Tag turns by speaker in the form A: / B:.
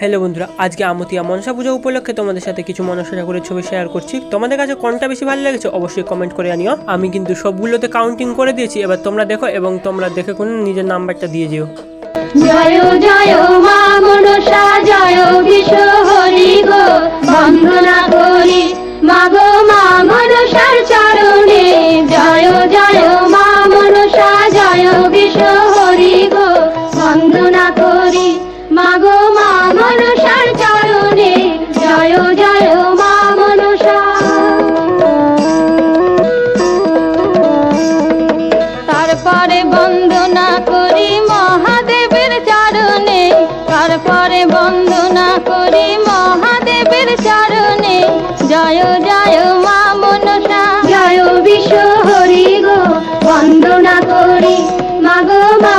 A: Hello বন্ধুরা, আজকে আমতিয়া মনসা পূজা উপলক্ষে তোমাদের সাথে কিছু মনসা ঠাকুরের ছবি শেয়ার করছি। তোমাদের কাছে কোনটা বেশি ভালো লেগেছে অবশ্যই কমেন্ট করে জানিও। আমি কিন্তু সবগুলোতে কাউন্টিং করে দিয়েছি, এবার তোমরা দেখো এবং তোমরা দেখে কোন নিজের নাম্বারটা দিয়ে যেও।
B: জয় জয় মা মনসা, জয় বিশ্ব হরি গো, বন্দনা করি মাগো মা মনসার চরণে। জয় জয় মা মনসা, জয় বিশ্ব হরি গো, বন্দনা করি মাগো মা মনসার চরণে। জয় জয় মা মনসা। তারপরে বন্দনা করি মহাদেবের চরণে, তারপরে বন্দনা করি মহাদেবের চরণে। জয় জয় মা মনসা, জয় বিশ্ব হরি গো, বন্দনা করি মাগো মা